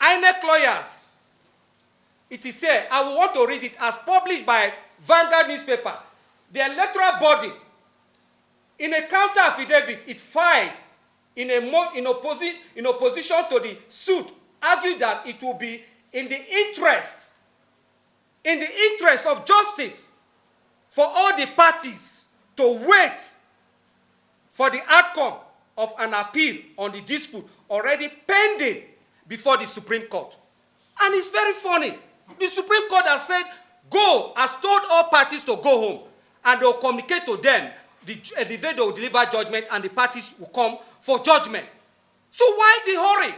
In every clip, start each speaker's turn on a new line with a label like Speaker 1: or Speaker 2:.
Speaker 1: INEC lawyers, it is here, I will want to read it as published by Vanguard newspaper. The electoral body, in a counter affidavit, it filed in opposition to the suit, argued that it will be in the interest of justice for all the parties to wait for the outcome of an appeal on the dispute already pending before the Supreme Court. And it's very funny. The Supreme Court has said, go, has told all parties to go home, and they'll communicate to them the day they will deliver judgment, and the parties will come for judgment. So why the hurry?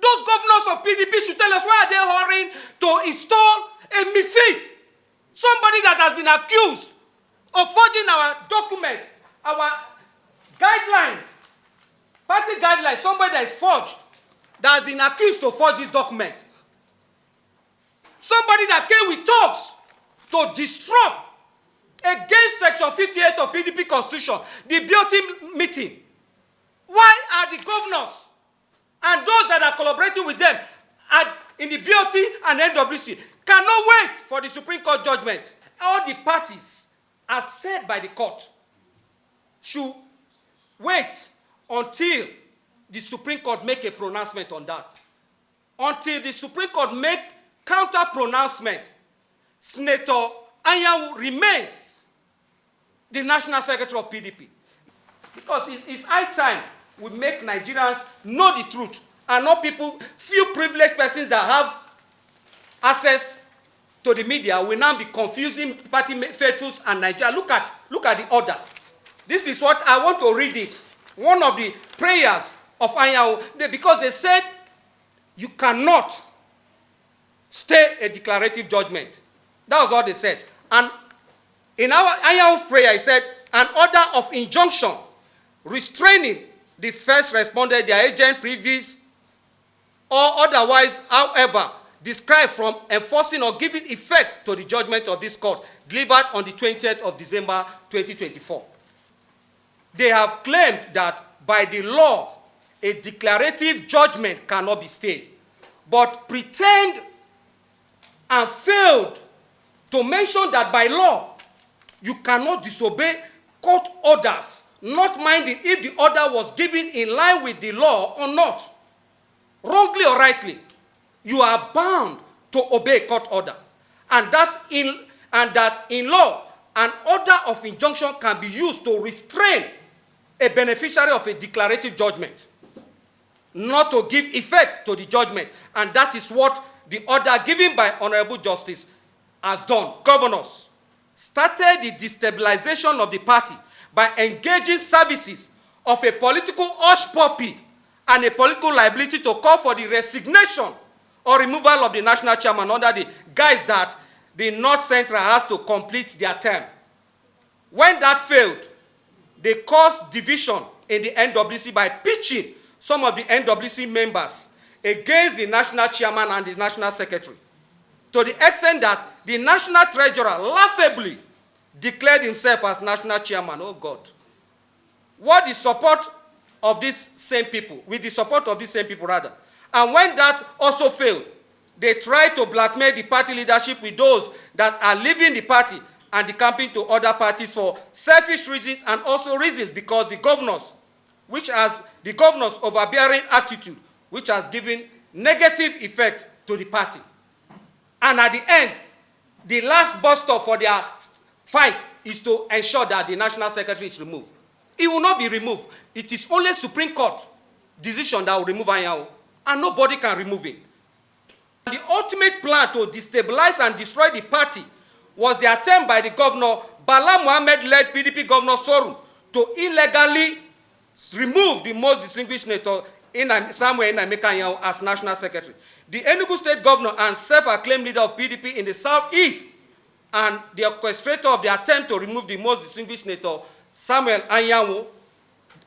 Speaker 1: Those governors of PDP should tell us, why are they hurrying to install a misfit? Somebody that has been accused of forging our document, our guidelines, party guidelines, somebody that is forged, that has been accused to forge this document. Somebody that came with talks to disrupt against Section 58 of PDP Constitution, the BOT meeting. Why are the governors and those that are collaborating with them in the BOT and NWC cannot wait for the Supreme Court judgment? All the parties, as said by the court, should wait until the Supreme Court make a pronouncement on that. Until the Supreme Court make counter pronouncement, Senator Anyanwu remains the National Secretary of PDP. Because it's high time we make Nigerians know the truth, and not people, few privileged persons that have access to the media will now be confusing party faithfuls and Nigeria. Look at the order. This is what I want to read it. One of the prayers of Anyanwu, because they said you cannot stay a declarative judgment. That was what they said. And in our Anyanwu's prayer, he said, an order of injunction restraining the first respondent, their agent, previous, or otherwise, however, described from enforcing or giving effect to the judgment of this court, delivered on the 20th of December, 2024. They have claimed that by the law, a declarative judgment cannot be stayed, but pretend and failed to mention that by law, you cannot disobey court orders, not minding if the order was given in line with the law or not. Wrongly or rightly, you are bound to obey court order. And that in law, an order of injunction can be used to restrain a beneficiary of a declarative judgment, not to give effect to the judgment. And that is what the order given by Honorable Justice has done. Governors started the destabilization of the party by engaging services of a political hush puppy and a political liability to call for the resignation or removal of the national chairman under the guise that the North Central has to complete their term. When that failed, they caused division in the NWC by pitching some of the NWC members against the national chairman and the national secretary, to the extent that the national treasurer laughably declared himself as national chairman. Oh God. With the support of these same people, and when that also failed, they tried to blackmail the party leadership with those that are leaving the party and decamping to other parties for selfish reasons, and also reasons because the governors overbearing attitude, which has given negative effect to the party. And at the end, the last bus stop for their fight is to ensure that the national secretary is removed. It will not be removed. It is only Supreme Court decision that will remove Anyanwu, and nobody can remove it. The ultimate plan to destabilize and destroy the party was the attempt by the Governor Bala Mohammed-led PDP Governor Soru to illegally remove the most distinguished senator Samuel Nnaemeka Anyanwu as National Secretary. The Enugu State Governor and self-acclaimed leader of PDP in the Southeast and the orchestrator of the attempt to remove the most distinguished senator Samuel Anyanwu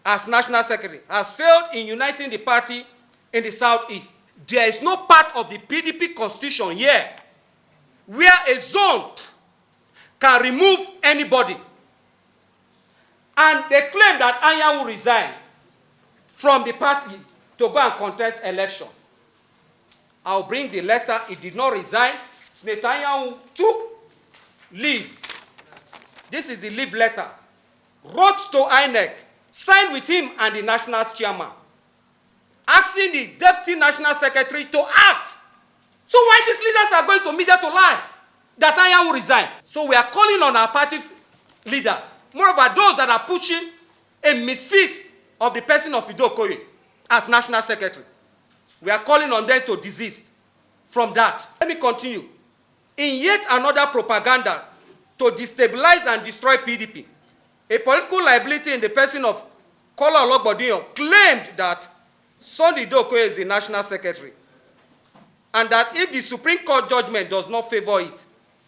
Speaker 1: as National Secretary has failed in uniting the party in the Southeast. There is no part of the PDP constitution here where a zone can remove anybody. And they claim that Anyanwu resigned from the party to go and contest election. I'll bring the letter. He did not resign. Senator Anyanwu took leave. This is the leave letter. Wrote to INEC, signed with him and the national chairman, asking the deputy national secretary to act. So why these leaders are going to media to lie that Anyanwu will resign? So we are calling on our party leaders, moreover those that are pushing a misfit of the person of Udeh-Okoye as national secretary. We are calling on them to desist from that. Let me continue. In yet another propaganda to destabilize and destroy PDP, a political liability in the person of Kola Ologbondiyan claimed that Sunday Udeh-Okoye is the national secretary, and that if the Supreme Court judgment does not favor it,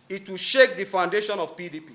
Speaker 1: it will shake the foundation of PDP.